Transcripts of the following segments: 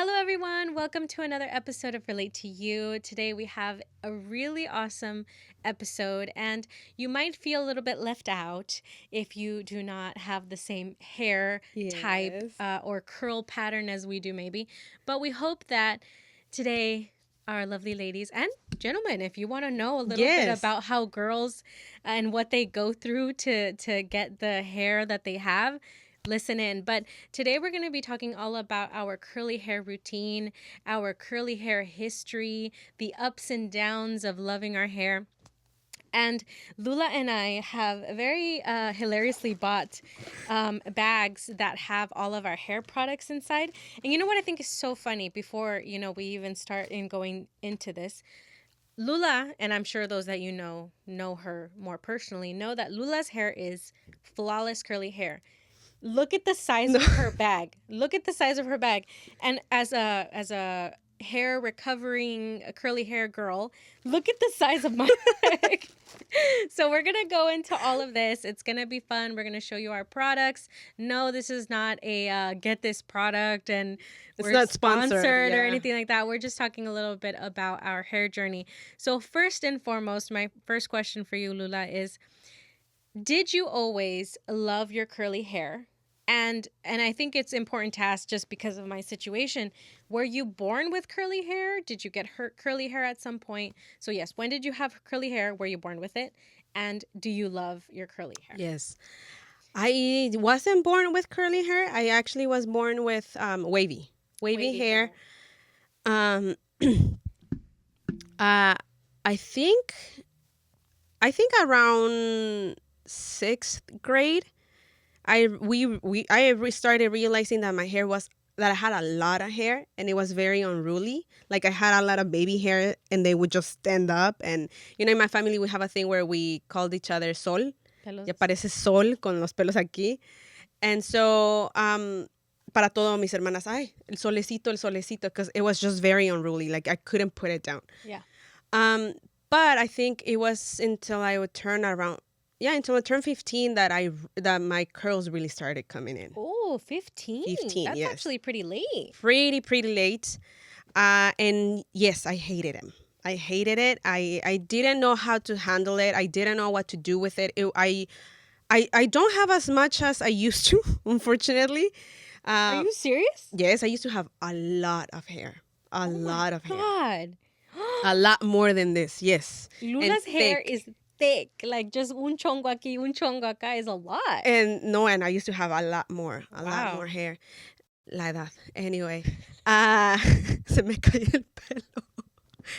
Hello, everyone. Welcome to another episode of Relate to You. Today, we have a really awesome episode, and you might feel a little bit left out if you do not have the same hair type Yes. or curl pattern as we do, maybe. But we hope that today, our lovely ladies and gentlemen, if you want to know a little bit Yes. about how girls and what they go through to get the hair that they have, listen in. But today we're going to be talking all about our curly hair routine, our curly hair history, the ups and downs of loving our hair. And Lula and I have very hilariously bought bags that have all of our hair products inside. And you know what I think is so funny before, we even start in going into this? Lula, and I'm sure those that know her more personally, know that Lula's hair is flawless curly hair. Look at the size of her bag. Look at the size of her bag. And as a hair recovering curly hair girl, look at the size of my bag. So we're going to go into all of this. It's going to be fun. We're going to show you our products. No, this is not a get this product and It's we're not sponsored, or yeah. anything like that. We're just talking a little bit about our hair journey. So first and foremost, my first question for you, Lula, is did you always love your curly hair? And I think it's important to ask just because of my situation. Were you born with curly hair? Did you get curly hair at some point? So yes, when did you have curly hair? Were you born with it? And do you love your curly hair? Yes. I wasn't born with curly hair. I actually was born with wavy hair. Um, I think around sixth grade, I started realizing that my hair was that I had a lot of hair and it was very unruly. Like I had a lot of baby hair and they would just stand up. And in my family we have a thing where we called each other Sol. Pelos. Ya parece Sol con los pelos aquí. And so para todas mis hermanas, ay, el solecito, because it was just very unruly. Like I couldn't put it down. Yeah. But I think it was until I would turn around, until I turned 15 that my curls really started coming in. Oh, 15. 15, That's yes. actually pretty late. Pretty late. And yes, I hated him. I hated it. I didn't know how to handle it. I didn't know what to do with it. I don't have as much as I used to, unfortunately. Are you serious? Yes, I used to have a lot of hair. A lot of hair. God. A lot more than this, yes. Lula's hair thick. is thick. Like just un chongo aquí, un chongo acá is a lot. And I used to have a lot more hair. La edad. Anyway, se me cayó el pelo.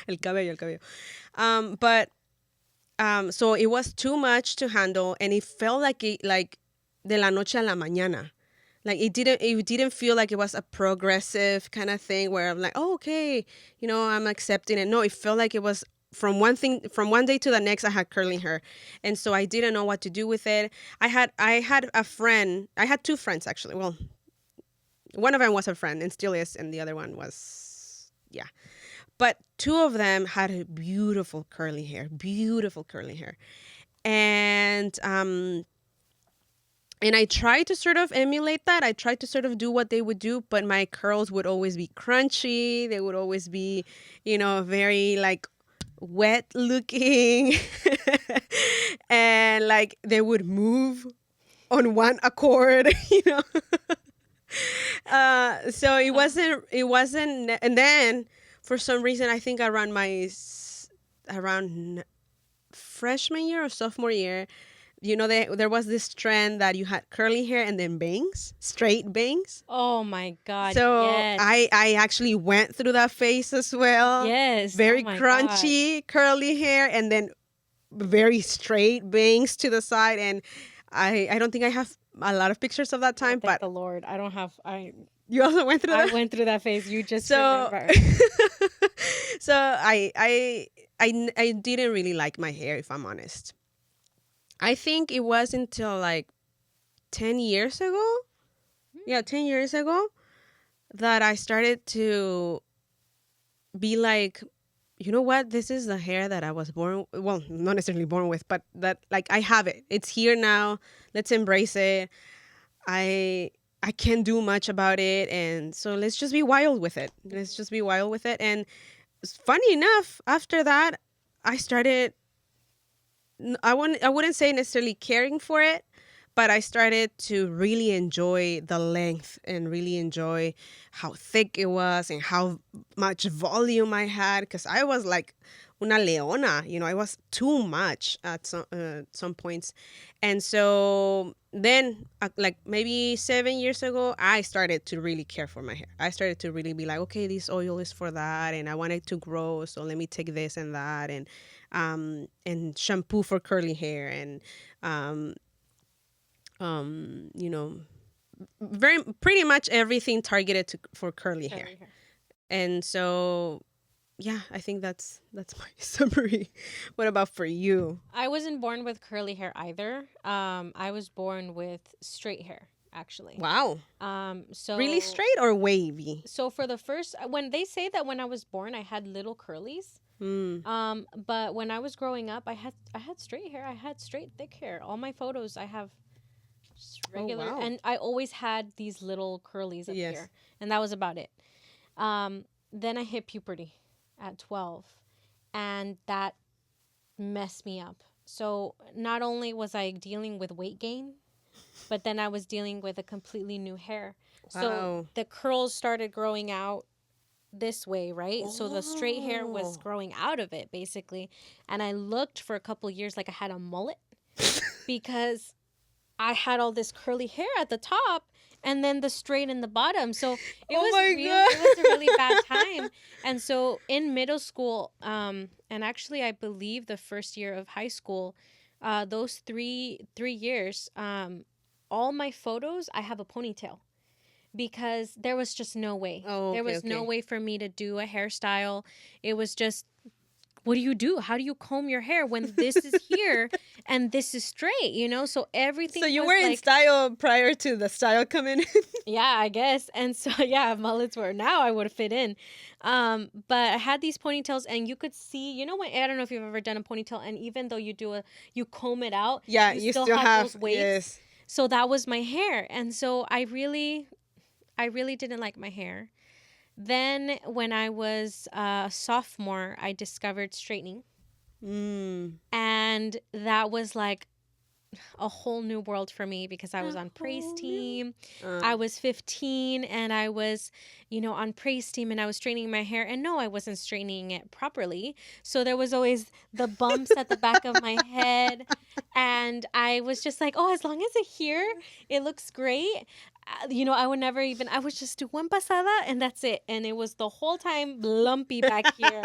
El cabello. So it was too much to handle, and it felt like de la noche a la mañana. Like it didn't feel like it was a progressive kind of thing where I'm like, oh, okay, I'm accepting it. No, it felt like it was from one day to the next. I had curly hair, and so I didn't know what to do with it. I had a friend. I had two friends actually. Well, one of them was a friend and still is, and the other one was, yeah. But two of them had beautiful curly hair, and I tried to sort of emulate that. I tried to sort of do what they would do, but my curls would always be crunchy. They would always be, very like wet looking. And like they would move on one accord, So it wasn't, and then for some reason, I think around freshman year or sophomore year, there was this trend that you had curly hair and then bangs, straight bangs. Oh my God. So yes. I actually went through that phase as well. Yes. Very oh my crunchy, God. curly hair, and then very straight bangs to the side. And I don't think I have a lot of pictures of that time, Thank but the Lord, I don't have. You also went through that? I went through that phase. You just so remember. So I didn't really like my hair, if I'm honest. I think it was until like 10 years ago. Yeah, 10 years ago that I started to be like, you know what? This is the hair that I was born, well, not necessarily born with, but that like I have it. It's here now. Let's embrace it. I I can't do much about it, and so let's just be wild with it. Let's just be wild with it. And funny enough, after that, I started. I wouldn't say necessarily caring for it, but I started to really enjoy the length and really enjoy how thick it was and how much volume I had, because I was like una leona, I was too much at some points. And so then, like maybe 7 years ago, I started to really care for my hair. I started to really be like, okay, this oil is for that, and I want it to grow, so let me take this and that, and shampoo for curly hair, and you know, very pretty much everything targeted for curly hair. Curly hair. And so, yeah, I think that's my summary. What about for you? I wasn't born with curly hair either. I was born with straight hair, actually. Wow. So Really straight or wavy? So for the first, when they say that when I was born, I had little curlies. But when I was growing up, I had straight hair. I had straight, thick hair. All my photos, I have just regular, wow. and I always had these little curlies up Yes. here, and that was about it. Then I hit puberty at 12, and that messed me up. So not only was I dealing with weight gain, but then I was dealing with a completely new hair. Wow. So the curls started growing out this way, right? So the straight hair was growing out of it, basically. And I looked for a couple years like I had a mullet because I had all this curly hair at the top and then the straight in the bottom. So it was a really bad time. And so in middle school, and actually I believe the first year of high school, those three years, all my photos, I have a ponytail. Because there was just no way. There was no way for me to do a hairstyle. It was just, what do you do? How do you comb your hair when this is here and this is straight, So everything So you was were in style prior to the style coming in? Yeah, I guess. And so, yeah, mullets were, now I would fit in. But I had these ponytails and you could see, when, I don't know if you've ever done a ponytail, and even though you comb it out. Yeah, you still have those waves. Yes. So that was my hair. And so I really didn't like my hair. Then when I was a sophomore, I discovered straightening. And that was like a whole new world for me because I was on Praise Team. I was 15 and I was, on Praise Team, and I was straightening my hair, and no, I wasn't straightening it properly. So there was always the bumps at the back of my head, and I was just like, oh, as long as it's here, it looks great. I would never even, I would just do one pasada and that's it. And it was the whole time lumpy back here.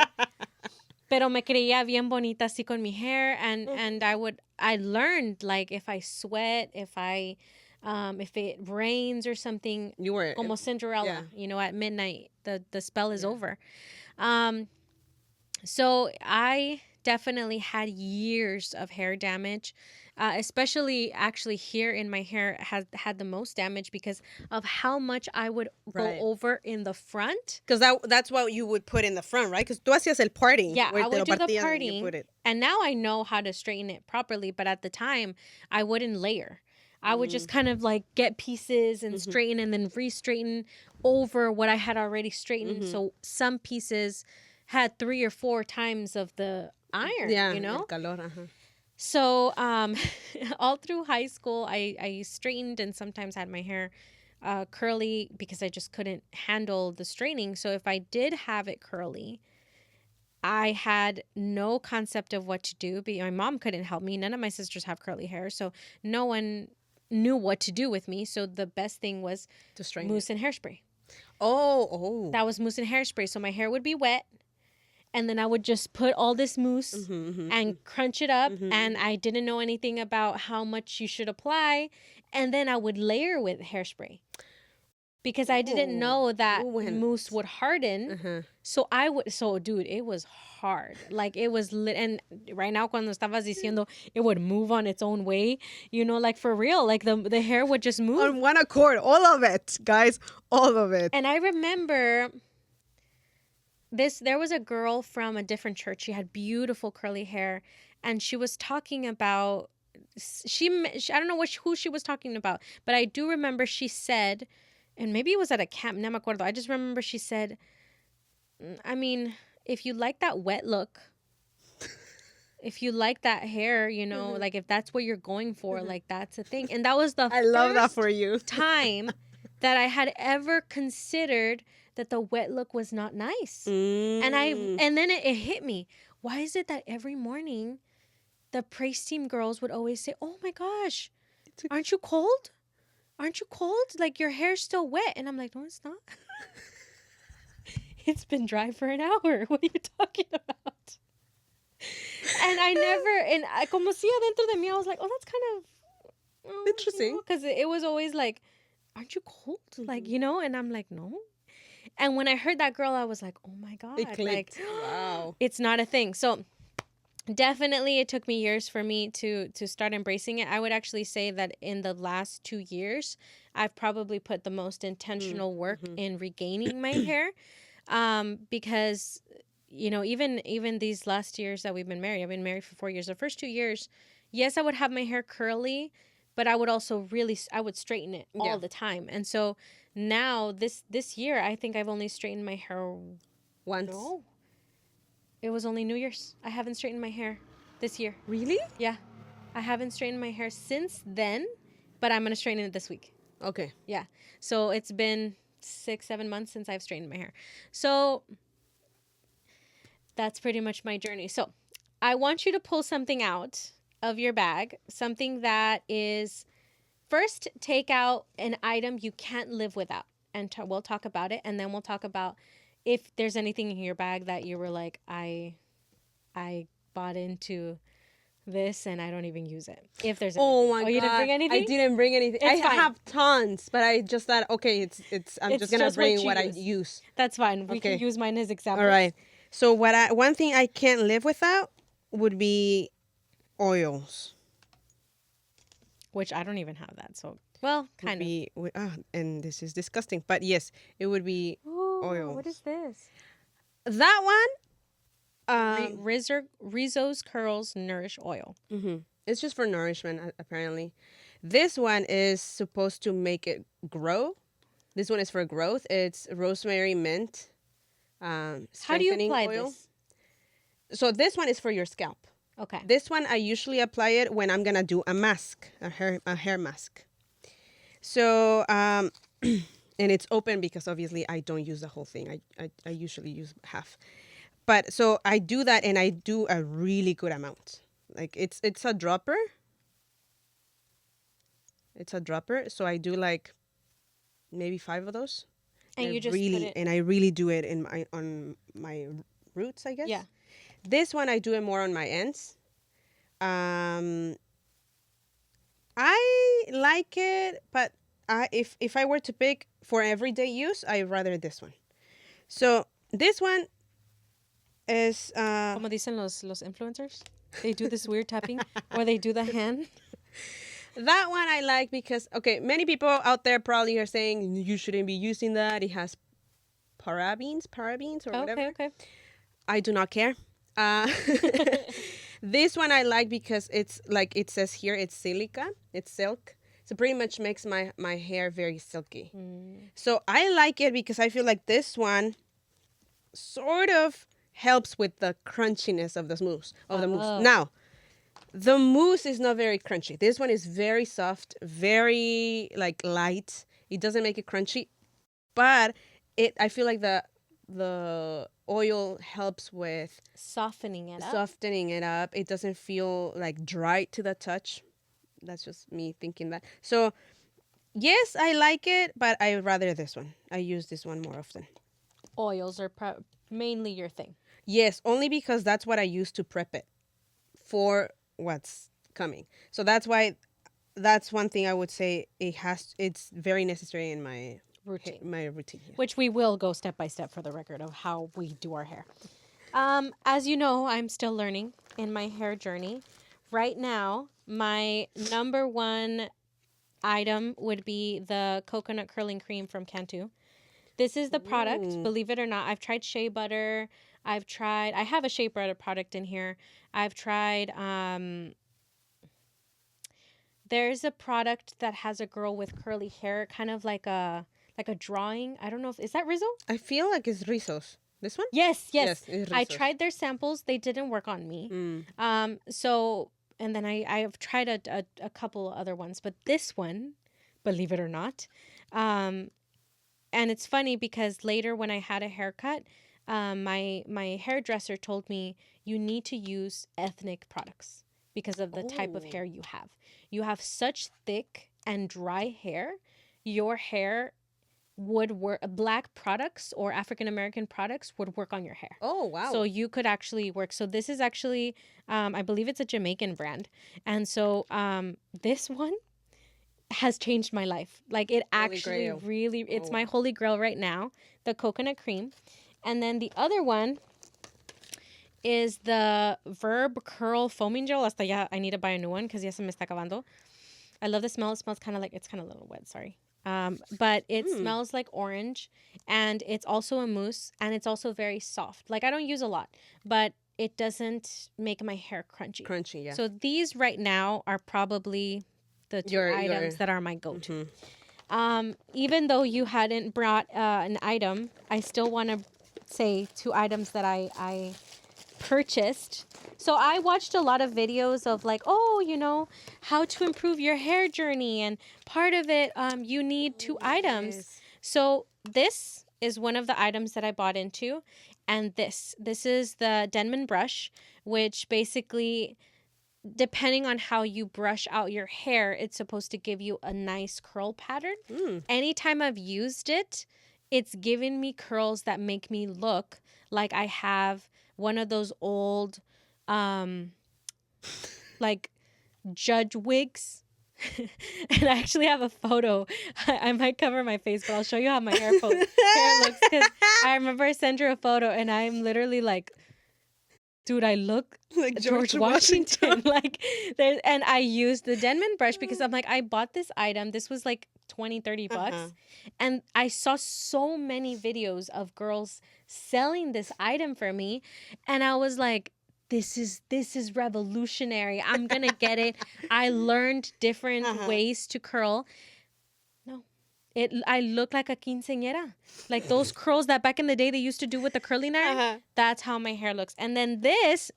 Pero me creía bien bonita así con mi hair. And I learned, like, if I sweat, if it rains or something, you were como Cinderella, at midnight, the spell is over. So I definitely had years of hair damage. Especially actually here in my hair had the most damage because of how much I would go over in the front. Because that's what you would put in the front, right? Because tú hacías el parting. Yeah, I would do the parting. And now I know how to straighten it properly. But at the time, I wouldn't layer. I would just kind of like get pieces and straighten and then re-straighten over what I had already straightened. So some pieces had 3 or 4 times of the iron, el calor, So all through high school, I straightened and sometimes had my hair curly because I just couldn't handle the straightening. So if I did have it curly, I had no concept of what to do. My mom couldn't help me. None of my sisters have curly hair. So no one knew what to do with me. So the best thing was to straighten mousse and hairspray. Oh. That was mousse and hairspray. So my hair would be wet. And then I would just put all this mousse and crunch it up. And I didn't know anything about how much you should apply. And then I would layer with hairspray. Because I didn't know that mousse would harden. So dude, it was hard. Like, it was and right now, cuando estabas diciendo, it would move on its own way. Like, for real, like the hair would just move. On one accord, all of it, guys, all of it. And I remember... There was a girl from a different church. She had beautiful curly hair, and she was talking about I don't know who she was talking about, but I do remember she said, and maybe it was at a camp, no me acuerdo. I just remember she said, I mean, if you like that wet look, if you like that hair, like if that's what you're going for, like that's a thing. And that was the I love that first for you. time that I had ever considered that the wet look was not nice. And then it hit me. Why is it that every morning the praise team girls would always say, "Oh my gosh, aren't you cold? Aren't you cold? Like your hair's still wet." And I'm like, "No, it's not." It's been dry for an hour. What are you talking about? And I never, and como si adentro de mí, I was like, oh, that's kind of interesting. Because it was always like, aren't you cold? Like, and I'm like, no. And when I heard that girl, I was like, oh my God. It clicked. Like, Wow. It's not a thing. So definitely it took me years for me to start embracing it. I would actually say that in the last 2 years, I've probably put the most intentional work in regaining my hair. Because even these last years that we've been married, I've been married for 4 years. The first 2 years, yes, I would have my hair curly, but I would also I would straighten it all the time. And so now this year, I think I've only straightened my hair once. No, it was only New Year's. I haven't straightened my hair this year. Really? Yeah, I haven't straightened my hair since then, but I'm gonna straighten it this week. Okay. Yeah, so it's been 6-7 months since I've straightened my hair. So that's pretty much my journey. So I want you to pull something out of your bag, something that is, first take out an item you can't live without, and we'll talk about it, and then we'll talk about if there's anything in your bag that you were like, I bought into this and I don't even use it. If there's anything. Oh my God. You didn't bring anything? I didn't bring anything. It's fine. have tons, but I just thought, okay, I'm just gonna bring what I use. That's fine. We can use mine as example. All right. So one thing I can't live without would be oils. Which I don't even have that. So, well, kind of. And this is disgusting, but yes, it would be oils. What is this? That one. Rizzo's Curls Nourish Oil. It's just for nourishment, apparently. This one is supposed to make it grow. This one is for growth. It's rosemary mint. How do you apply oil. this? So this one is for your scalp. Okay. This one I usually apply it when I'm gonna do a mask, a hair mask. So and it's open because obviously I don't use the whole thing. I usually use half. But so I do that, and I do a really good amount. Like it's a dropper. It's a dropper. So I do like maybe 5 of those. And you just really put it... and I really do it on my roots, I guess. Yeah. This one I do it more on my ends. I like it, but if I were to pick for everyday use, I rather this one. So this one is Como dicen los influencers, they do this weird tapping or they do the hand. That one I like because, okay, many people out there probably are saying you shouldn't be using that. It has parabens or whatever. Okay. I do not care. This one I like because it's like it says here, it's silica, it's silk. So pretty much makes my hair very silky. So I like it because I feel like this one sort of helps with the crunchiness of the mousse. Now, the mousse is not very crunchy. This one is very soft, very like light. It doesn't make it crunchy, but I feel like the oil helps with softening it up. It doesn't feel like dry to the touch. That's just me thinking that. So yes, I like it, but I rather this one. I use this one more often. Oils are mainly your thing. Yes, only because that's what I use to prep it for what's coming. So that's why, that's one thing I would say it's very necessary in my routine. Yeah. Which we will go step by step for the record of how we do our hair. As you know, I'm still learning in my hair journey. Right now, my number one item would be the coconut curling cream from Cantu. This is the product, believe it or not. I've tried shea butter. I have a shea butter product in here. I've tried there's a product that has a girl with curly hair, kind of like a drawing. I don't know if is that Rizzo? I feel like it's Rizos. This one? Yes, Yes, yes. it's I Rizos. tried their samples. They didn't work on me. So and then I've tried a couple other ones, but this one, believe it or not, and it's funny because later when I had a haircut, my hairdresser told me you need to use ethnic products because of the type of Oh. hair you have. You have such thick and dry hair. Your hair would work. Black products or African American products would work on your hair. Oh, wow. So you could actually work. So this is actually, I believe it's a Jamaican brand, and so this one has changed my life. Like it Holy actually Grail. really, it's Oh, my wow. holy grail right now, the coconut cream. And then the other one is the Verb Curl Foaming Gel. Hasta ya, I need to buy a new one because ya se me está acabando. I love the smell. It smells kind of like, it's kind of a little wet, sorry. But it smells like orange, and it's also a mousse, and it's also very soft. Like I don't use a lot, but it doesn't make my hair crunchy. Crunchy, yeah. So these right now are probably the two Your- items that are my go-to. Even though you hadn't brought an item, I still want to say two items that I purchased. So I watched a lot of videos of like, oh, you know, how to improve your hair journey, and part of it, you need two items. Yes. So this is one of the items that I bought into, and this is the Denman brush, which basically, depending on how you brush out your hair, it's supposed to give you a nice curl pattern. Anytime I've used it, it's given me curls that make me look like I have one of those old like judge wigs. And I actually have a photo. I might cover my face, but I'll show you how my hair looks. Because I remember I sent her a photo, and I'm literally like, dude, I look Like George Washington. Like there, and I used the Denman brush because I'm like, I bought this item. This was like 20-30 bucks. And I saw so many videos of girls selling this item for me, and I was like, this is revolutionary. I'm gonna get it. I learned different ways to curl. No. I look like a quinceañera. Like those curls that back in the day they used to do with the curling iron. That's how my hair looks. And then this,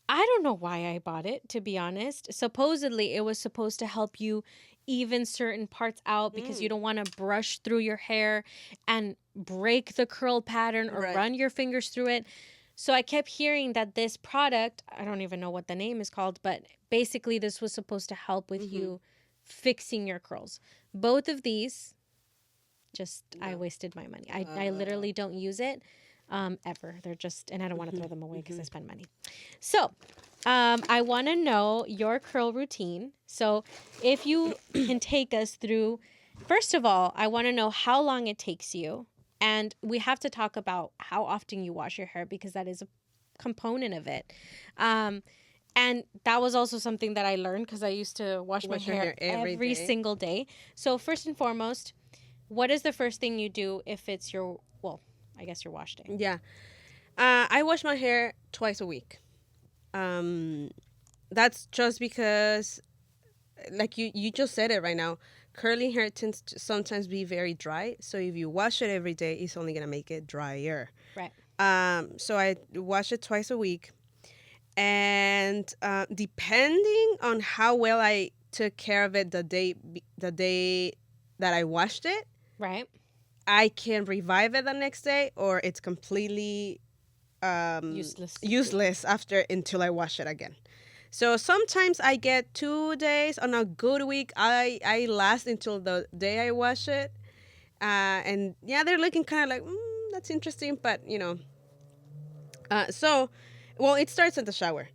I don't know why I bought it, to be honest. Supposedly, it was supposed to help you even certain parts out because you don't want to brush through your hair and break the curl pattern or Right. run your fingers through it. So I kept hearing that this product, I don't even know what the name is called, but basically this was supposed to help with you fixing your curls. Both of these, just I wasted my money. I literally don't use it ever. They're just, and I don't want to throw them away because I spend money. So I want to know your curl routine. So if you can take us through, first of all, I want to know how long it takes you. And we have to talk about how often you wash your hair because that is a component of it. And that was also something that I learned because I used to wash my Wash your hair hair every every day. single day. So first and foremost, what is the first thing you do if it's your, well, I guess your wash day? Yeah. I wash my hair twice a week. That's just because, like you just said it right now, curly hair tends to sometimes be very dry. So if you wash it every day, it's only going to make it drier. Right. So I wash it twice a week. And depending on how well I took care of it the day that I washed it, Right. I can revive it the next day, or it's completely useless after until I wash it again. So sometimes I get 2 days. On a good week, I last until the day I wash it. And yeah, they're looking kind of like, that's interesting, but you know. Well, it starts at the shower.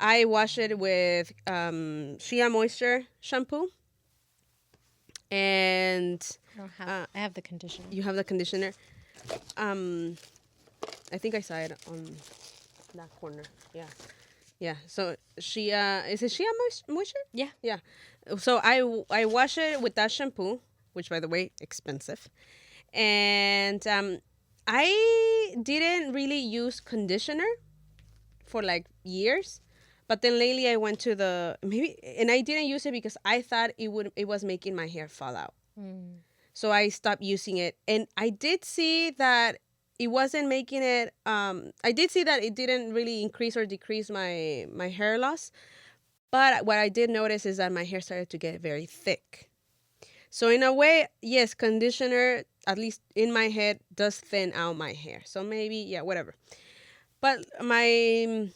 I wash it with Shea Moisture shampoo. And I don't have, I have the conditioner. you have the conditioner. I think I saw it on that corner. Yeah. Yeah. So Shea, is it Shea Moisture? Yeah. Yeah. So I wash it with that shampoo, which by the way, expensive. And I didn't really use conditioner for like years, But then lately I went to and I didn't use it because I thought it was making my hair fall out. So I stopped using it. And I did see that it wasn't making it, I did see that it didn't really increase or decrease my hair loss. But what I did notice is that my hair started to get very thick. So in a way, yes, conditioner, at least in my head, does thin out my hair. So maybe, yeah, whatever. But my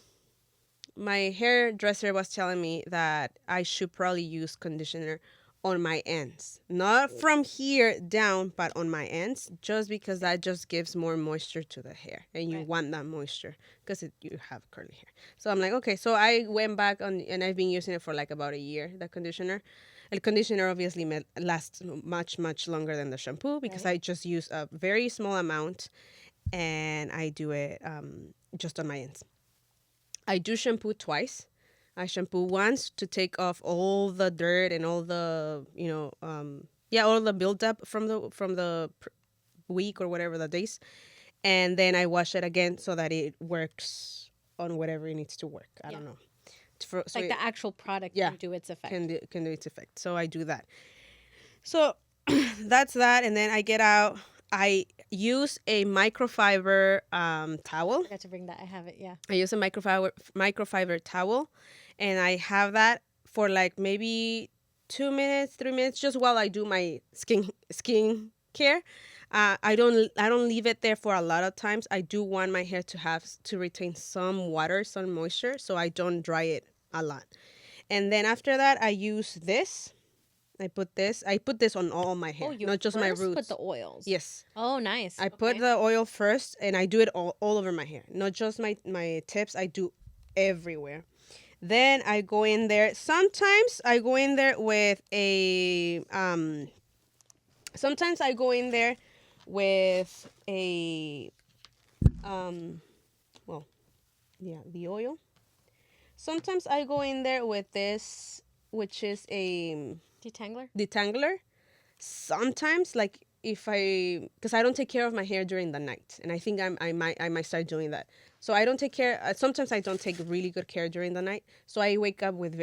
hairdresser was telling me that I should probably use conditioner on my ends. Not from here down, but on my ends, just because that just gives more moisture to the hair. And you want that moisture because you have curly hair. So I'm like, okay. So I went back and I've been using it for like about a year, the conditioner. El conditioner obviously lasts much, much longer than the shampoo because I just use a very small amount and I do it just on my ends. I do shampoo twice. I shampoo once to take off all the dirt and all the, all the buildup from the week or whatever the days. And then I wash it again so that it works on whatever it needs to work. I don't know. The actual product can do its effect. Can do its effect. So I do that. So that's that. And then I get out. I use a microfiber towel. I forgot to bring that. I have it, yeah. I use a microfiber towel, and I have that for like maybe 2 minutes, 3 minutes, just while I do my skin care. I don't leave it there for a lot of times. I do want my hair to retain some water, some moisture, so I don't dry it a lot. And then after that, I use this. I put this on all my hair, not just my roots. Put the oils. Yes. Oh, nice. I put the oil first, and I do it all over my hair, not just my tips. I do everywhere. Then I go in there. Sometimes I go in there with a Sometimes I go in there with a the oil. Sometimes I go in there with this, which is a detangler. Sometimes, like because I don't take care of my hair during the night, and I think I might start doing that. So I don't take care. Sometimes I don't take really good care during the night, so I wake up with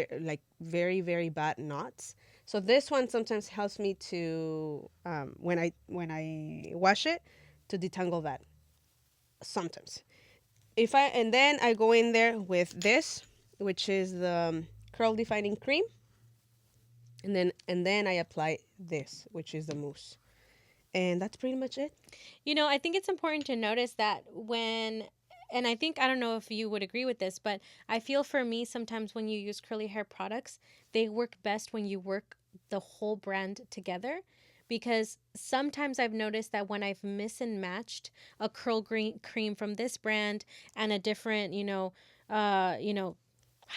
very, very bad knots. So this one sometimes helps me to when I wash it, to detangle that. Sometimes, and then I go in there with this, which is the curl defining cream. And then I apply this, which is the mousse. And that's pretty much it. I think it's important to notice that and I don't know if you would agree with this, but I feel for me, sometimes when you use curly hair products, they work best when you work the whole brand together. Because sometimes I've noticed that when I've mix and matched a curl cream from this brand and a different,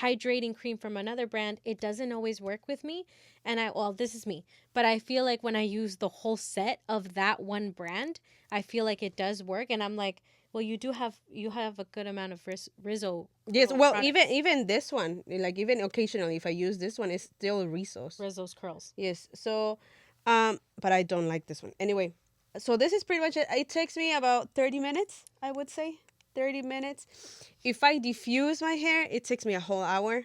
hydrating cream from another brand, it doesn't always work with me. And this is me, but I feel like when I use the whole set of that one brand, I feel like it does work. And I'm like, well, you have a good amount of Rizzo. Yes, well, products. even this one, like even occasionally, if I use this one, it's still Rizzo's curls. Yes, so, but I don't like this one. Anyway, so this is pretty much it. It takes me about 30 minutes, I would say. 30 minutes. If I diffuse my hair, it takes me a whole hour.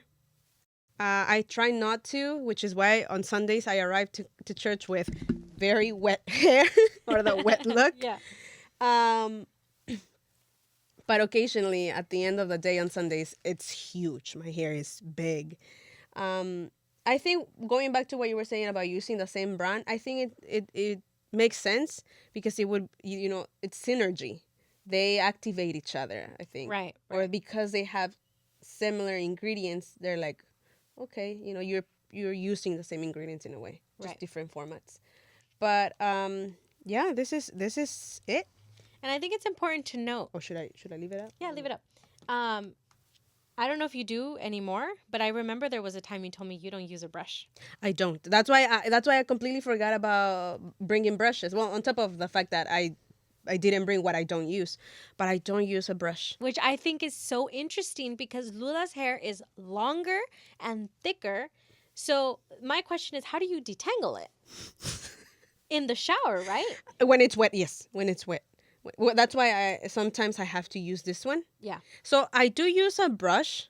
I try not to, which is why on Sundays I arrive to church with very wet hair or the wet look. Yeah. But occasionally at the end of the day on Sundays, it's huge. My hair is big. I think going back to what you were saying about using the same brand, I think it makes sense because it would, it's synergy. They activate each other, I think. Right. Or because they have similar ingredients, they're like, okay, you're using the same ingredients in a way, just different formats. But yeah, this is it. And I think it's important to note. Or should I leave it up? Yeah, leave it up. I don't know if you do anymore, but I remember there was a time you told me you don't use a brush. I don't. That's why I completely forgot about bringing brushes. Well, on top of the fact that I didn't bring what I don't use, but I don't use a brush. Which I think is so interesting because Lula's hair is longer and thicker. So my question is, how do you detangle it? In the shower, right? When it's wet, yes. When it's wet. Well, that's why sometimes I have to use this one. Yeah. So I do use a brush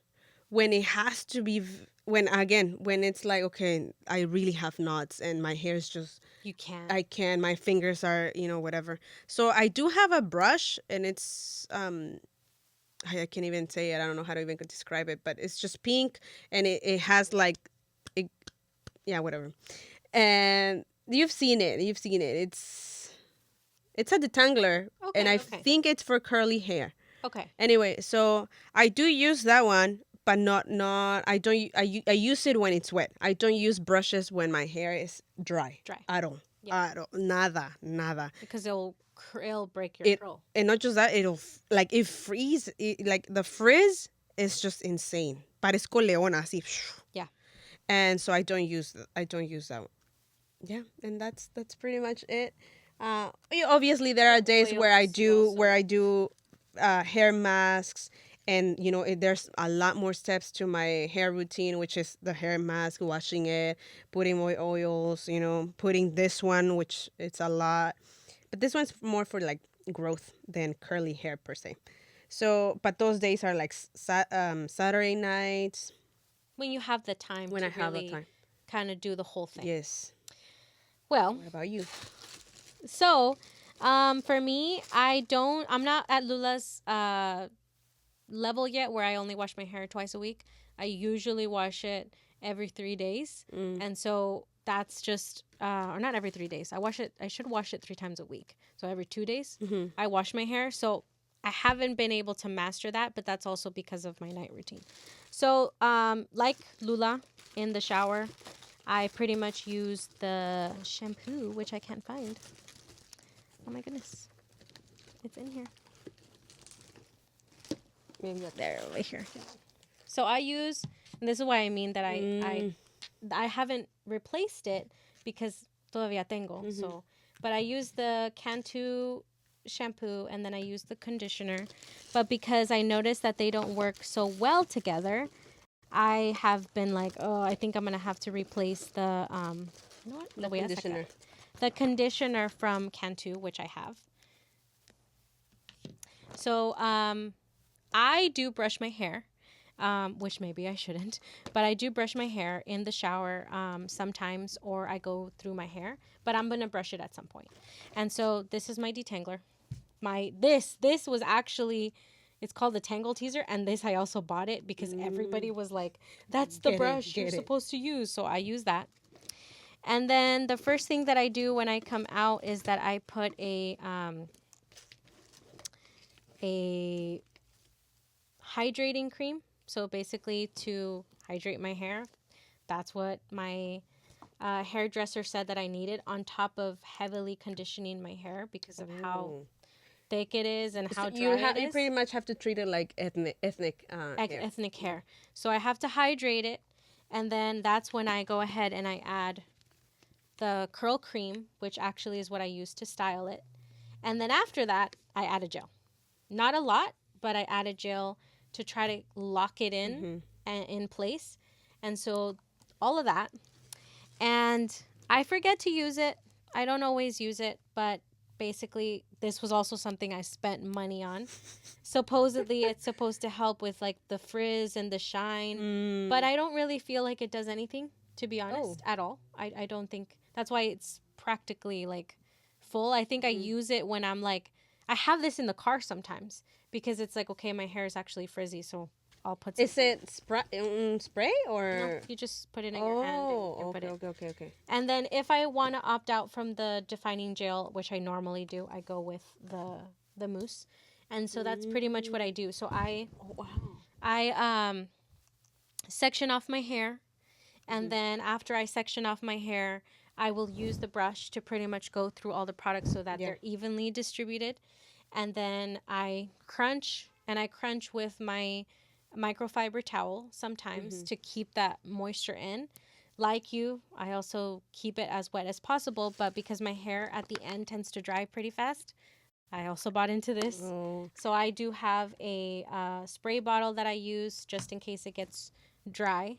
when it has to be, when it's like, okay, I really have knots and my hair is just, You can. my fingers are, whatever. So I do have a brush, and it's, I can't even say it. I don't know how to even describe it, but it's just pink, and it has like, it, yeah, whatever. And you've seen it. It's a detangler, and Okay, I okay. think it's for curly hair. Okay. Anyway, so I do use that one, but not. I don't. I use it when it's wet. I don't use brushes when my hair is dry. Dry. At all. Yeah. At all. Nada. Because it'll break your It curl. and not just that. Like it freeze. Like the frizz is just insane. Parezco leona, así. Yeah. And so I don't use. I don't use that one. Yeah, and that's pretty much it. Obviously, there are days where I Oils do also. hair masks, and there's a lot more steps to my hair routine, which is the hair mask, washing it, putting more oils, putting this one, which it's a lot, but this one's more for like growth than curly hair per se. So, but those days are like Saturday nights When you have the time when to I have the really time. kind of do the whole thing. Yes. Well, What about you? so for me, I'm not at Lula's level yet where I only wash my hair twice a week. I usually wash it every 3 days. And so that's just, or not every 3 days. I should wash it 3 times a week. So every 2 days, I wash my hair. So I haven't been able to master that, but that's also because of my night routine. So, like Lula in the shower, I pretty much use the shampoo, which I can't find. Oh my goodness. It's in here. Maybe up There, over here. So I use, and this is why I mean that I haven't replaced it because todavía tengo. So, but I use the Cantu shampoo and then I use the conditioner. But because I noticed that they don't work so well together, I have been like, oh, I think I'm gonna have to replace the you know what? the Lo voy a sacar. conditioner. The conditioner from Cantu, which I have. So I do brush my hair, which maybe I shouldn't, but I do brush my hair in the shower sometimes, or I go through my hair. But I'm gonna brush it at some point. And so this is my detangler. This was actually, it's called the Tangle Teaser, and this I also bought it because everybody was like, "That's the brush you're supposed to use." So I use that. And then the first thing that I do when I come out is that I put a hydrating cream. So basically to hydrate my hair. That's what my hairdresser said that I needed, on top of heavily conditioning my hair because of how thick it is and how dry it You is. pretty much have to treat it like ethnic hair. Ethnic hair. So I have to hydrate it, and then that's when I go ahead and I add the curl cream, which actually is what I use to style it. And then after that, I add a gel. Not a lot, but I add a gel to try to lock it in and in place. And so all of that. And I forget to use it. I don't always use it, but basically this was also something I spent money on. Supposedly it's supposed to help with like the frizz and the shine, but I don't really feel like it does anything, to be honest, at all. I don't think that's why it's practically like full. I think I use it when I'm like, I have this in the car sometimes because it's like, okay, my hair is actually frizzy, so I'll put some. Is it spray or? No, you just put it in your hand and put it. Okay. And then if I want to opt out from the defining gel, which I normally do, I go with the mousse. And so that's pretty much what I do. So I section off my hair, and then after I section off my hair, I will use the brush to pretty much go through all the products so that they're evenly distributed. And then I crunch, and I crunch with my microfiber towel sometimes to keep that moisture in. Like you, I also keep it as wet as possible, but because my hair at the end tends to dry pretty fast, I also bought into this. So I do have a spray bottle that I use just in case it gets dry.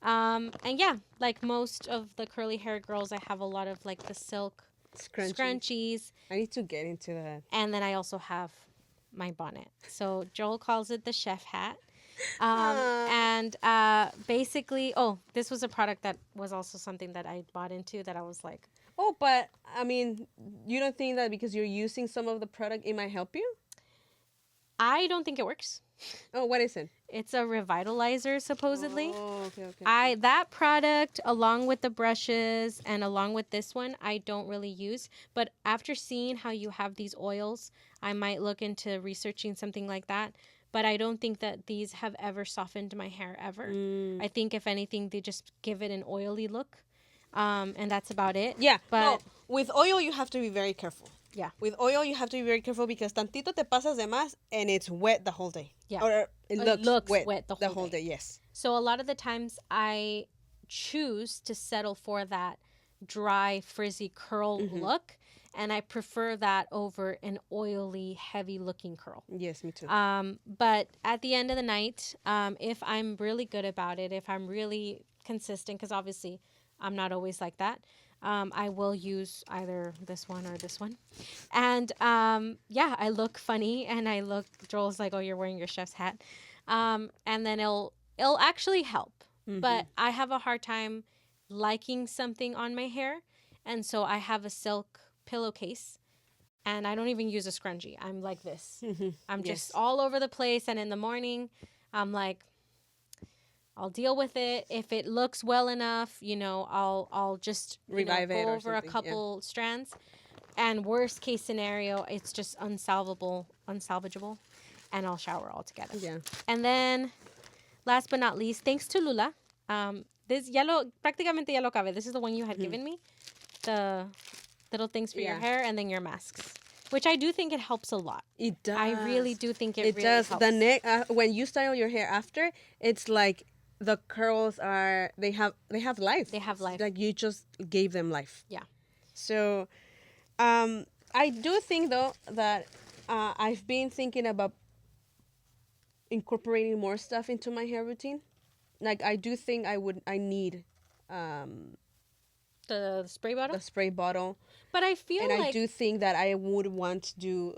And yeah, like most of the curly hair girls, I have a lot of like the silk scrunchies. I need to get into that. And then I also have my bonnet. So Joel calls it the chef hat. Ah. And basically, oh, this was a product that was also something that I bought into that I was like, Oh, but I mean, you don't think that because you're using some of the product, it might help you? I don't think it works. Oh, what is it? It's a revitalizer, supposedly. Oh, okay, okay, I okay. that product along with the brushes and along with this one I don't really use, but after seeing how you have these oils, I might look into researching something like that, but I don't think that these have ever softened my hair ever. Mm. I think if anything they just give it an oily look. And that's about it. Yeah, no, But with oil, you have to be very careful. yeah. With oil, you have to be very careful because tantito te pasas de más and it's wet the whole day. Yeah. Or it looks wet, wet the whole day. Yes. So a lot of the times I choose to settle for that dry, frizzy curl look, and I prefer that over an oily, heavy looking curl. Yes, me too. But at the end of the night, if I'm really good about it, if I'm really consistent, because obviously I'm not always like that, I will use either this one or this one. And yeah, I look funny and I look, Joel's like, oh, you're wearing your chef's hat. And then it'll actually help. But I have a hard time liking something on my hair. And so I have a silk pillowcase and I don't even use a scrunchie. I'm like this. I'm just Yes. all over the place. And in the morning, I'm like, I'll deal with it. If it looks well enough, I'll just Revive it go or over a something, yeah. couple strands. And worst case scenario, it's just unsalvageable, and I'll shower altogether. Yeah. And then, last but not least, thanks to Lula, this prácticamente ya lo acabé. This is the one you had given me, the little things for your Yeah. hair, and then your masks, which I do think it helps a lot. It does. I really do think it really does. helps. The neck when you style your hair after, it's like the curls are they have life. They have life. Like you just gave them life. Yeah. So, I do think though that I've been thinking about incorporating more stuff into my hair routine. Like I do think I need The spray bottle. the spray bottle, But I feel and like I do think that I would want to do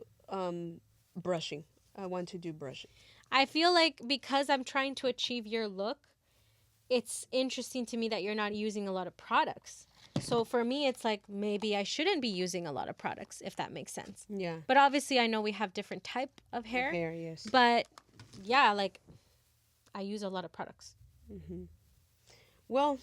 brushing. I want to do brushing. I feel like because I'm trying to achieve your look, it's interesting to me that you're not using a lot of products. So for me, it's like maybe I shouldn't be using a lot of products, if that makes sense. Yeah. But obviously, I know we have different type of hair. Hair, yes. But yeah, like I use a lot of products. Well,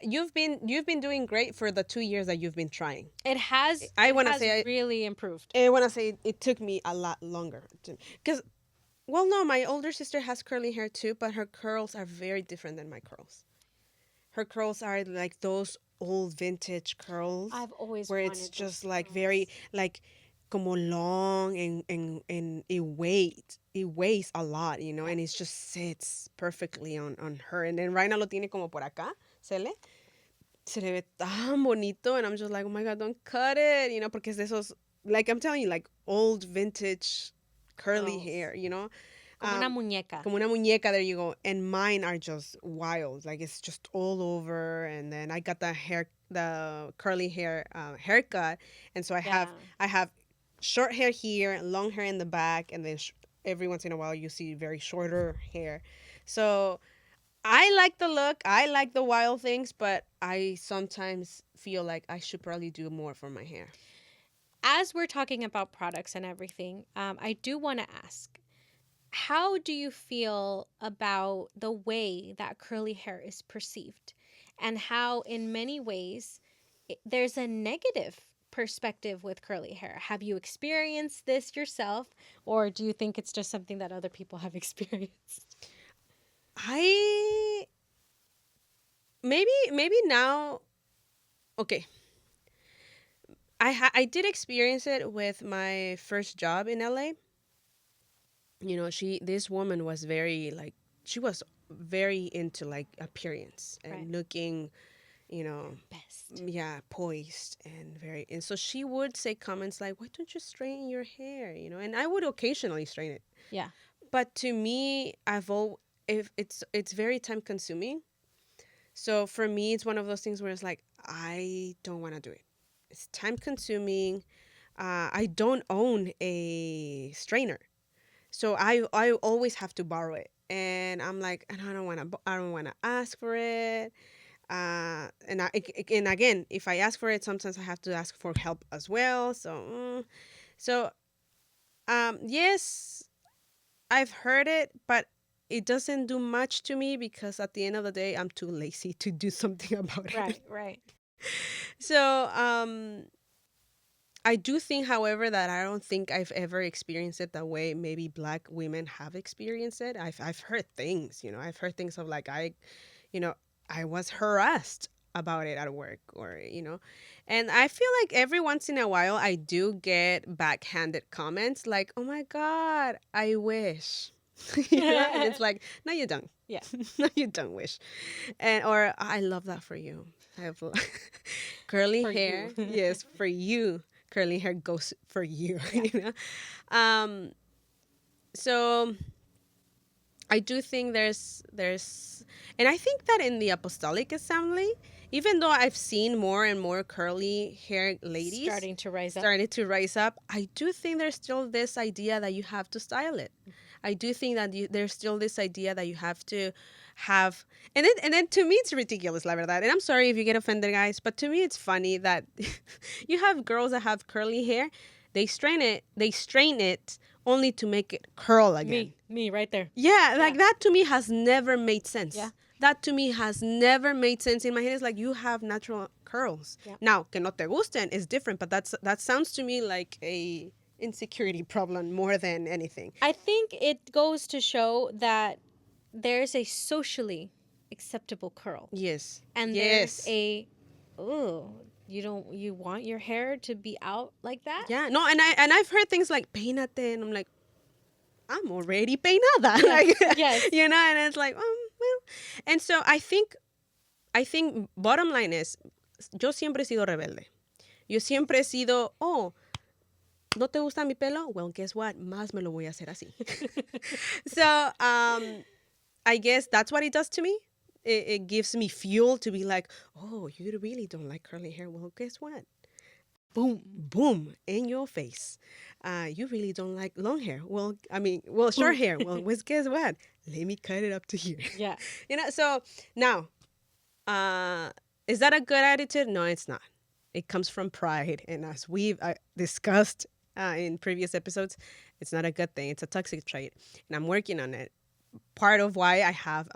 you've been doing great for the 2 years that you've been trying. It has. I wanna it has say really improved. I want to say it took me a lot longer because, well, no, my older sister has curly hair too, but her curls are very different than my curls. Her curls are like those old vintage curls I've always where wanted it's those just like curls. very like como long and it weighs a lot, and it just sits perfectly on her. And then Raina lo tiene como por acá, se le ve tan bonito, and I'm just like, oh my god, don't cut it, porque es de esos, like I'm telling you, like old vintage curly Curls. hair, Como una muñeca. como una muñeca, there you go. And mine are just wild, like it's just all over. And then I got the curly hair haircut, and so I have short hair here, long hair in the back, and then every once in a while you see very shorter hair. So I like the look, I like the wild things, but I sometimes feel like I should probably do more for my hair. As we're talking about products and everything, I do want to ask, how do you feel about the way that curly hair is perceived and how in many ways there's a negative perspective with curly hair? Have you experienced this yourself, or do you think it's just something that other people have experienced? I maybe now, okay. I did experience it with my first job in LA. This woman was she was very into like appearance and Right. looking, Best. yeah, poised and so she would say comments like, why don't you straighten your hair? And I would occasionally straighten it. Yeah. But to me, if it's very time consuming. So for me, it's one of those things where it's like, I don't want to do it. It's time consuming. I don't own a strainer. So I always have to borrow it. And I'm like, and I don't want to ask for it. And again, if I ask for it, sometimes I have to ask for help as well. So yes, I've heard it, but it doesn't do much to me because at the end of the day, I'm too lazy to do something about it. Right, right. So I do think, however, that I don't think I've ever experienced it the way maybe Black women have experienced it. I've heard things, I've heard things of like you know, I was harassed about it at work, or. And I feel like every once in a while I do get backhanded comments like, "Oh my God, I wish." And it's like, no, you don't. Yeah. No, you don't wish. And or I love that for you. I have curly For hair. you. Yes, for you. Curly hair goes for you. Yeah. Um. So I do think there's, and I think that in the Apostolic Assembly, even though I've seen more and more curly hair ladies Starting to rise up. started to rise up, I do think there's still this idea that you have to style it. I do think that there's still this idea that you have to have, and then to me it's ridiculous, la verdad. And I'm sorry if you get offended, guys, but to me it's funny that you have girls that have curly hair, they strain it only to make it curl again. Me right there. Yeah, like that to me has never made sense. Yeah. That to me has never made sense. In my head, it's like you have natural curls. Yeah. Now, que no te gusten is different, but that sounds to me like a insecurity problem more than anything. I think it goes to show that there's a socially acceptable curl. Yes. And yes. there's a, oh, you want your hair to be out like that? Yeah. No, and I've heard things like peínate, and I'm like, I'm already peinada. Like, yes. And it's like, well. And so I think bottom line is, yo siempre he sido rebelde. Yo siempre he sido, ¿no te gusta mi pelo? Well, guess what? Más me lo voy a hacer así. So, I guess that's what it does to me. It gives me fuel to be like, oh, you really don't like curly hair? Well, guess what? Boom, boom, in your face. You really don't like long hair? Well, short hair. Well, guess what? Let me cut it up to here. Yeah. So now, is that a good attitude? No, it's not. It comes from pride. And as we've discussed in previous episodes, it's not a good thing. It's a toxic trait. And I'm working on it. Part of why I have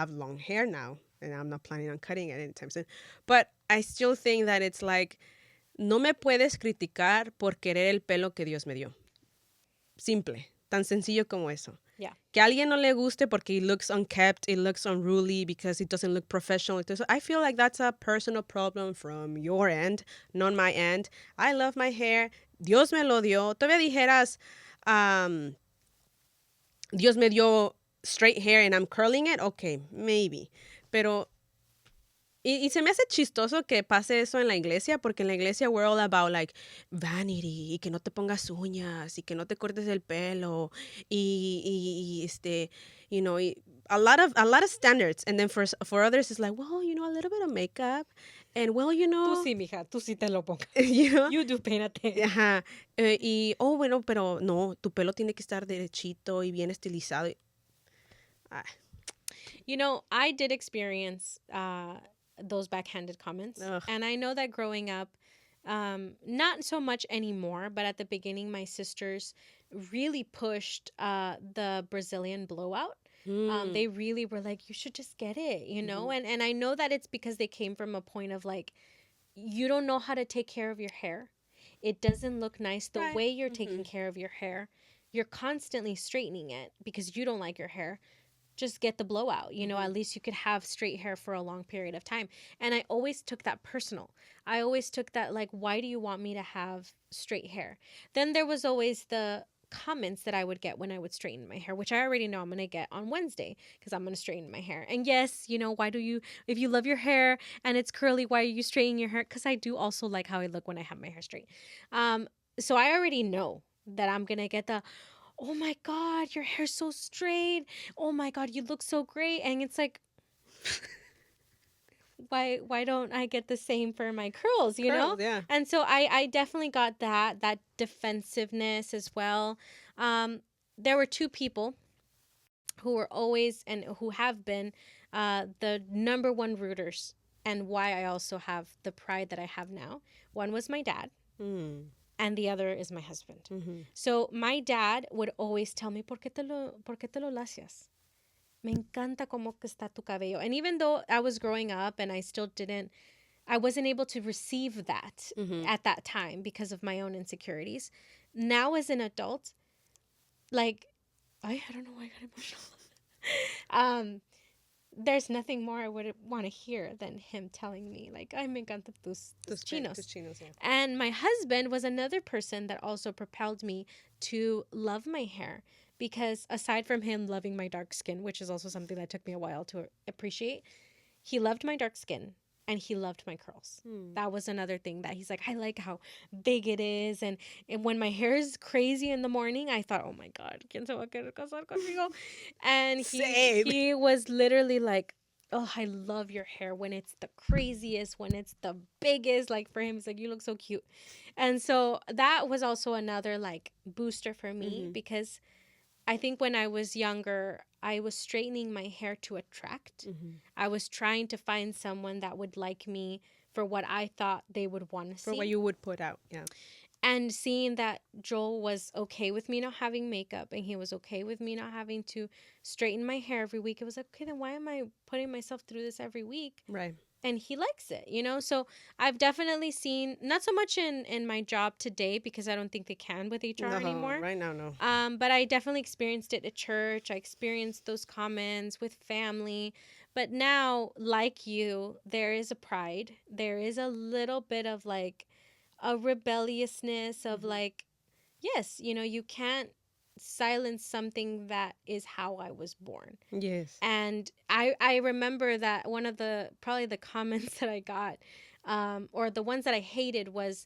long hair now, and I'm not planning on cutting it anytime soon. But I still think that it's like, no me puedes criticar por querer el pelo que Dios me dio. Simple. Tan sencillo como eso. Yeah. Que a alguien no le guste porque it looks unkept, it looks unruly, because it doesn't look professional. I feel like that's a personal problem from your end, not my end. I love my hair. Dios me lo dio. Todavía dijeras, Dios me dio straight hair and I'm curling it. Okay, maybe. Pero y se me hace chistoso que pase eso en la iglesia, porque en la iglesia we're all about like vanity, y que no te pongas uñas, y que no te cortes el pelo, y a lot of standards. And then for others it's like, well, a little bit of makeup, and well, Tú sí, mija, tú sí te lo pongas. You do peínate. Ajá. Bueno, pero no, tu pelo tiene que estar derechito y bien estilizado. I did experience those backhanded comments. Ugh. And I know that growing up, not so much anymore, but at the beginning, my sisters really pushed the Brazilian blowout. They really were like, you should just get it, Mm-hmm. And I know that it's because they came from a point of like, you don't know how to take care of your hair. It doesn't look nice the Right. way you're taking care of your hair. You're constantly straightening it because you don't like your hair. Just get the blowout, at least you could have straight hair for a long period of time. And I always took that personal. I always took that like, why do you want me to have straight hair? Then there was always the comments that I would get when I would straighten my hair, which I already know I'm going to get on Wednesday because I'm going to straighten my hair. And yes, why do you, if you love your hair and it's curly, why are you straightening your hair? Because I do also like how I look when I have my hair straight. So I already know that I'm going to get the, oh my God, your hair's so straight. Oh my God, you look so great. And it's like, why don't I get the same for my curls, Curls, yeah. And so I definitely got that defensiveness as well. there were two people who were always and who have been the number one rooters, and why I also have the pride that I have now. One was my dad, Mm. and the other is my husband. Mm-hmm. So my dad would always tell me, por qué te lo lacias? Me encanta cómo que está tu cabello. And even though I was growing up and I wasn't able to receive that Mm-hmm. at that time because of my own insecurities. Now as an adult, like, I don't know why I got emotional. um, there's nothing more I would want to hear than him telling me, like, ay, me encantan tus Tus chinos. chinos, yeah. And my husband was another person that also propelled me to love my hair. Because aside from him loving my dark skin, which is also something that took me a while to appreciate, he loved my dark skin and he loved my curls. That was another thing that he's like, I like how big it is. And when my hair is crazy in the morning, I thought, oh my God, ¿quién se va a querer casar conmigo? And Same. he was literally like, oh, I love your hair when it's the craziest, when it's the biggest. Like for him, it's like, you look so cute. And so that was also another like booster for me because I think when I was younger, I was straightening my hair to attract. I was trying to find someone that would like me for what I thought they would want to see. For what you would put out, yeah. And seeing that Joel was okay with me not having makeup and he was okay with me not having to straighten my hair every week, it was like, okay, then why am I putting myself through this every week? Right. And he likes it, you know? So I've definitely seen, not so much in my job today because I don't think they can with HR anymore. Right now, no. But I definitely experienced it at church. I experienced those comments with family. But now, like you, there is a pride. There is a little bit of like a rebelliousness of like, yes, you know, you can't silence something that is how I was born. Yes. And I remember that one of the probably the comments that I got, or the ones that I hated was,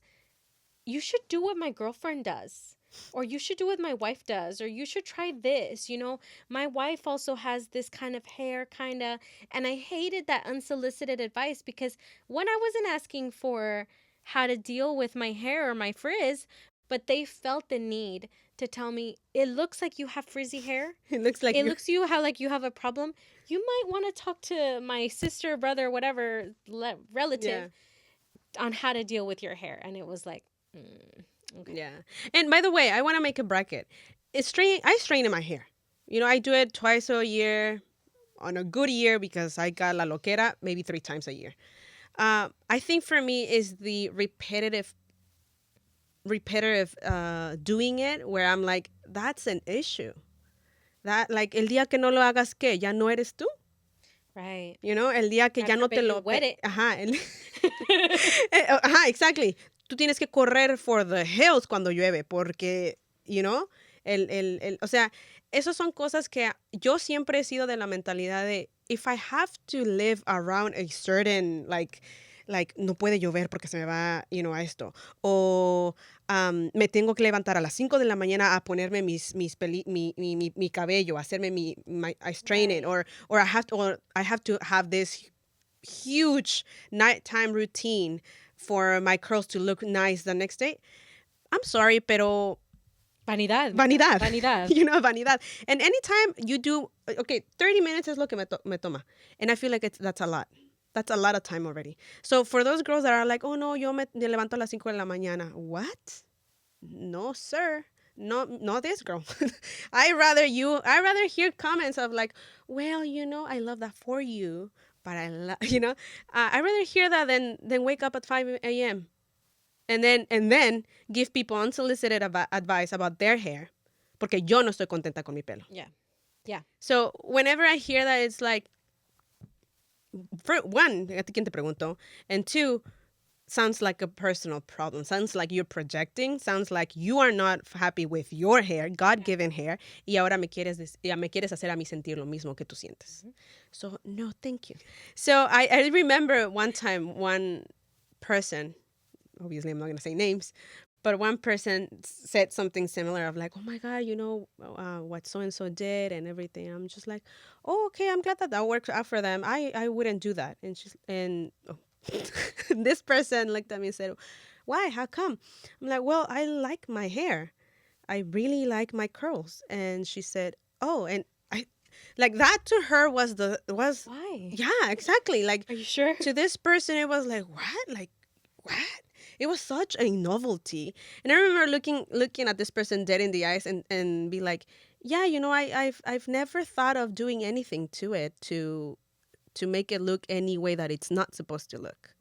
you should do what my girlfriend does, or you should do what my wife does, or you should try this. You know, my wife also has this kind of hair, kind of. And I hated that unsolicited advice because one, I wasn't asking for how to deal with my hair or my frizz, but they felt the need to tell me, it looks like you have frizzy hair. It looks like It looks to you how like you have a problem. You might want to talk to my sister, brother, whatever relative on how to deal with your hair. And it was like, okay. Yeah. And by the way, I want to make a bracket. I straighten my hair. You know, I do it twice a year. On a good year, because I got la loquera, maybe 3 times a year. I think for me is the repetitive doing it, where I'm like, that's an issue. That, like, el día que no lo hagas, ¿qué? ¿Ya no eres tú? Right. You know, el día que God ya no te forbid lo... you wet it. Ajá. Ajá, exactly. Tú tienes que correr for the hills cuando llueve, porque, you know, o sea, esas son cosas que yo siempre he sido de la mentalidad de, if I have to live around a certain, like no puede llover porque se me va, you know, a esto. O me tengo que levantar a las 5 de la mañana a ponerme mi cabello, hacerme I strain it, or I have to have this huge nighttime routine for my curls to look nice the next day. I'm sorry, pero Vanidad. You know, vanidad. And anytime you do, okay, 30 minutes es lo que me toma. And I feel like that's a lot. That's a lot of time already. So for those girls that are like, oh no, yo me levanto a las 5 de la mañana. What? No, sir. No, not this girl. I rather hear comments of like, well, you know, I love that for you, but you know, I rather hear that than wake up at 5 a.m. and then give people unsolicited advice about their hair, porque yo no estoy contenta con mi pelo. Yeah. Yeah. So whenever I hear that, it's like, for one, ¿a ti quién te preguntó? And two, sounds like a personal problem. Sounds like you're projecting. Sounds like you are not happy with your hair, God-given hair, y ahora me quieres hacer a mí sentir lo mismo que tú sientes. So, no, thank you. So, I remember one time, one person, obviously I'm not going to say names, but one person said something similar of like, oh my God, you know, what so-and-so did and everything. I'm just like, oh, okay, I'm glad that works out for them. I wouldn't do that. And this person looked at me and said, why? How come? I'm like, well, I like my hair. I really like my curls. And she said, oh, and I like that to her was Why? yeah, exactly. Like Are you sure? to this person it was like, what? Like what? It was such a novelty. And I remember looking at this person dead in the eyes and be like, yeah, I've never thought of doing anything to it to make it look any way that it's not supposed to look.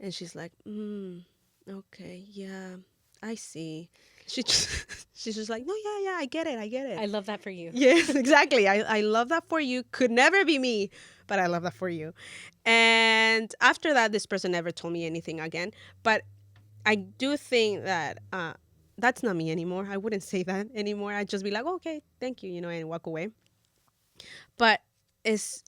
And she's like, okay, yeah, I see. She's just like, no, yeah, I get it, I get it. I love that for you. Yes, exactly. I love that for you. Could never be me, but I love that for you. And after that, this person never told me anything again. But I do think that that's not me anymore. I wouldn't say that anymore. I'd just be like, okay, thank you, and walk away. But it's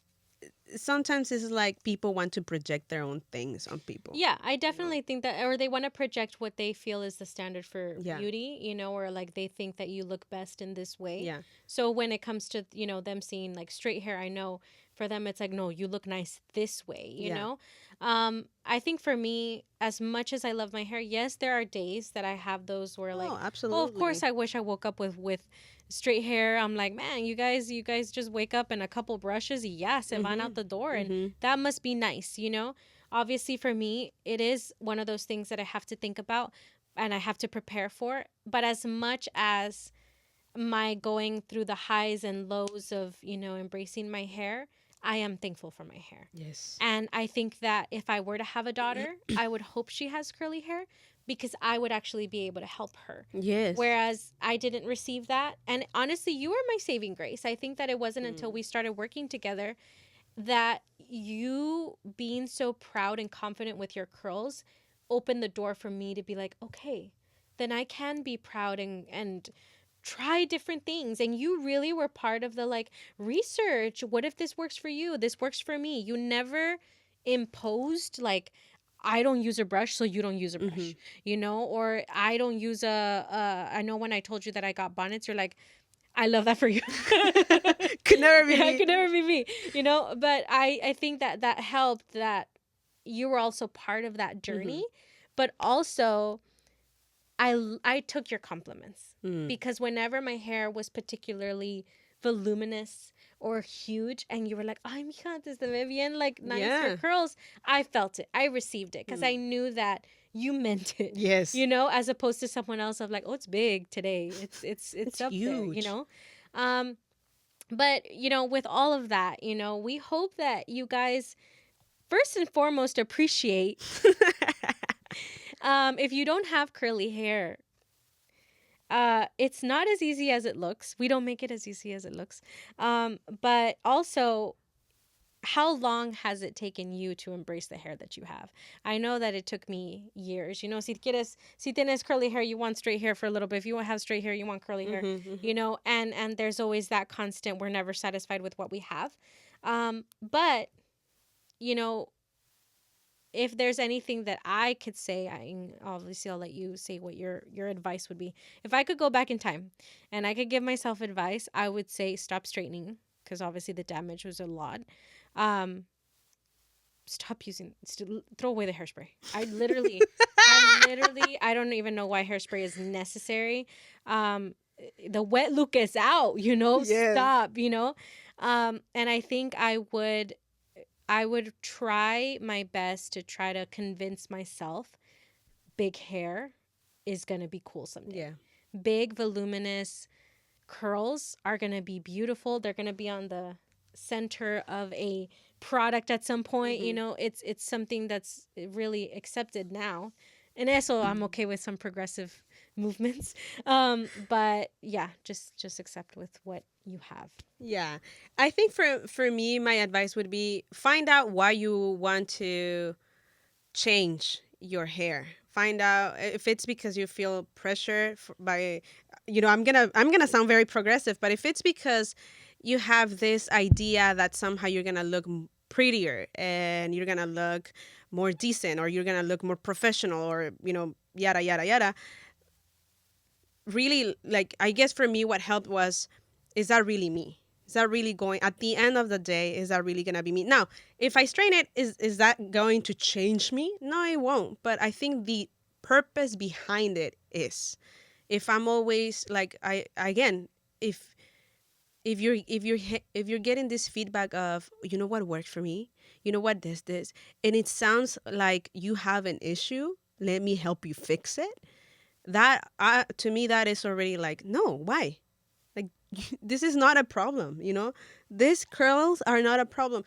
sometimes it's like people want to project their own things on people. Yeah, I definitely think that, or they want to project what they feel is the standard for Yeah. beauty, or like they think that you look best in this way. Yeah. So when it comes to, them seeing like straight hair, I know for them it's like, no, you look nice this way, you Yeah. know? I think for me, as much as I love my hair, yes, there are days that I have those where like, Oh, absolutely. of course I wish I woke up with straight hair. I'm like, man, you guys just wake up and a couple brushes, yeah, se van out the door, and that must be nice, Obviously for me, it is one of those things that I have to think about and I have to prepare for. But as much as my going through the highs and lows of, embracing my hair, I am thankful for my hair. Yes. And I think that if I were to have a daughter, I would hope she has curly hair because I would actually be able to help her. Yes. Whereas I didn't receive that. And honestly, you were my saving grace. I think that it wasn't until we started working together that you being so proud and confident with your curls opened the door for me to be like, okay, then I can be proud and try different things. And you really were part of the like research. What if this works for you? This works for me. You never imposed like, I don't use a brush, so you don't use a brush, or I don't use I know when I told you that I got bonnets, you're like, I love that for you. Could never be me. Could never be me, but I think that helped that you were also part of that journey, but also I took your compliments because whenever my hair was particularly voluminous or huge and you were like, ay, mija, te se ve bien, like nice, your curls, I felt it. I received it because I knew that you meant it. Yes. As opposed to someone else of like, oh, it's big today. It's up huge. there, But, with all of that, we hope that you guys first and foremost appreciate if you don't have curly hair, it's not as easy as it looks. We don't make it as easy as it looks. But also, how long has it taken you to embrace the hair that you have? I know that it took me years. Si tienes curly hair, you want straight hair for a little bit. If you want to have straight hair, you want curly hair. And there's always that constant. We're never satisfied with what we have. But if there's anything that I could say, obviously I'll let you say what your advice would be. If I could go back in time and I could give myself advice, I would say stop straightening because obviously the damage was a lot. Throw away the hairspray. I literally, I don't even know why hairspray is necessary. The wet look is out, Yes. Stop, and I think I would try my best to try to convince myself big hair is going to be cool someday. Yeah. Big, voluminous curls are going to be beautiful. They're going to be on the center of a product at some point. It's something that's really accepted now. And also, I'm okay with some progressive movements. But yeah, just accept with what you have. Yeah. I think for me, my advice would be find out why you want to change your hair. Find out if it's because you feel pressure by, I'm gonna sound very progressive, but if it's because you have this idea that somehow you're gonna look prettier and you're gonna look more decent or you're gonna look more professional or yada yada yada. Really, like, I guess for me what helped was, is that really me? Is that really going, at the end of the day, is that really going to be me? Now, if I strain it, is that going to change me? No, it won't. But I think the purpose behind it is. If I'm always like if if you're getting this feedback of, you know what worked for me, you know what, this, and it sounds like you have an issue, let me help you fix it. That to me, that is already like, no, why? Like, this is not a problem, you know? These curls are not a problem.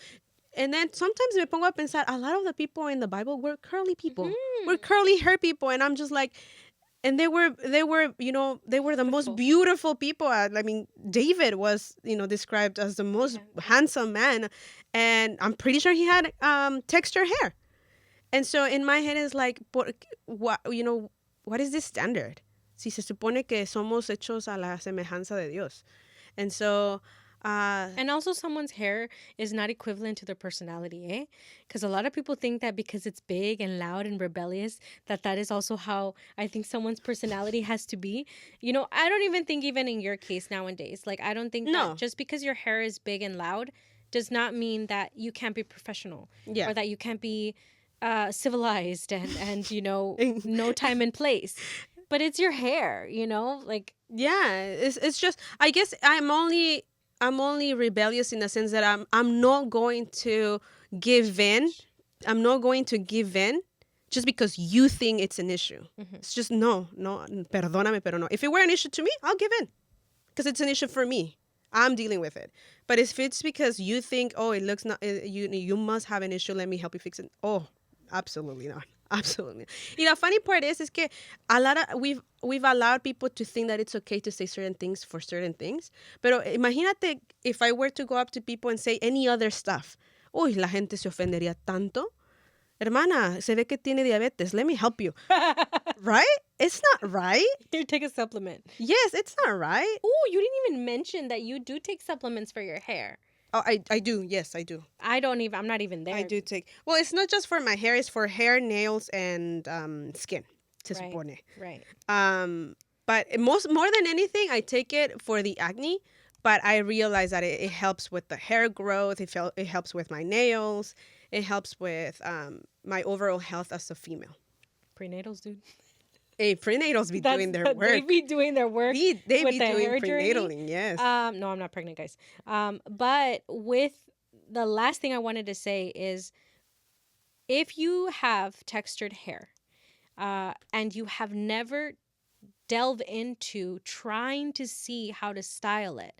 And then sometimes me pongo a pensar, a lot of the people in the Bible were curly people. Mhm. Were curly hair people. And I'm just like, and they were, you know, they were the most Beautiful. beautiful people. I mean, David was, you know, described as the most Yeah. handsome man. And I'm pretty sure he had textured hair. And so in my head is like, what, you know, what is this standard? Si se supone que somos hechos a la semejanza de Dios. And so, And also, someone's hair is not equivalent to their personality, eh? Because a lot of people think that because it's big and loud and rebellious, that that is also how I think someone's personality has to be. You know, I don't even think even in your case nowadays, like I don't think that no, just because your hair is big and loud does not mean that you can't be professional yeah. or that you can't be civilized and you know, no time and place. But it's your hair, you know, like Yeah, it's just, I guess I'm only rebellious in the sense that I'm not going to give in. I'm not going to give in just because you think it's an issue. mhm. It's just no, perdóname, pero no. If it were an issue to me, I'll give in because it's an issue for me. I'm dealing with it. But if it's because you think, oh, it looks not, you must have an issue, let me help you fix it. Oh, absolutely not. Absolutely. You know, funny part is que a lot of we've allowed people to think that it's okay to say certain things for certain things. Pero imagínate if I were to go up to people and say any other stuff. Uy, la gente se ofendería tanto. Hermana, se ve que tiene diabetes. Let me help you. Right? It's not right. You take a supplement. Yes, it's not right. Oh, you didn't even mention that you do take supplements for your hair. Oh, I do. Yes, I do. I'm not even there. I do take. Well, it's not just for my hair. It's for hair, nails, and skin. Se Right. supone. Right. But more than anything, I take it for the acne. But I realize that it helps with the hair growth. It helps with my nails. It helps with my overall health as a female. Prenatals, dude. Hey, prenatals be doing their work. They be doing their work. They with be the doing hair journey. prenataling, yes. No, I'm not pregnant, guys. But with the last thing I wanted to say is if you have textured hair, and you have never delved into trying to see how to style it.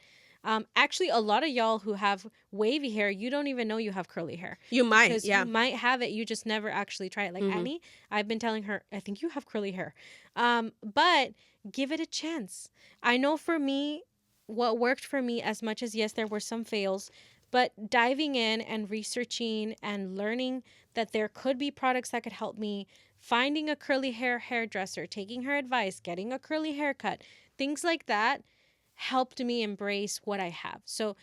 Actually, a lot of y'all who have wavy hair, you don't even know you have curly hair. You might, Because yeah. you might have it, you just never actually try it. Like Mhm. Annie, I've been telling her, I think you have curly hair. But give it a chance. I know for me, what worked for me, as much as yes, there were some fails, but diving in and researching and learning that there could be products that could help me, finding a curly hair hairdresser, taking her advice, getting a curly haircut, things like that helped me embrace what I have. So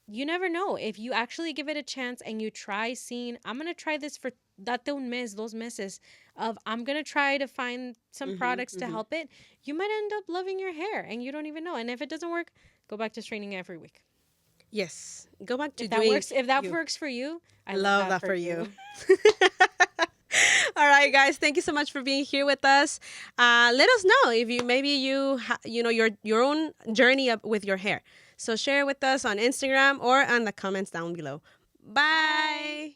you never know. If you actually give it a chance and you try seeing, I'm going to try this for date un mes, dos meses, of I'm going to try to find some products to help it, you might end up loving your hair and you don't even know. And if it doesn't work, go back to straightening every week. Yes. Go back to If that doing works, if that you. works for you, I Love that for you. All right, guys. Thank you so much for being here with us. Let us know if you know your own journey up with your hair. So share with us on Instagram or on the comments down below. Bye.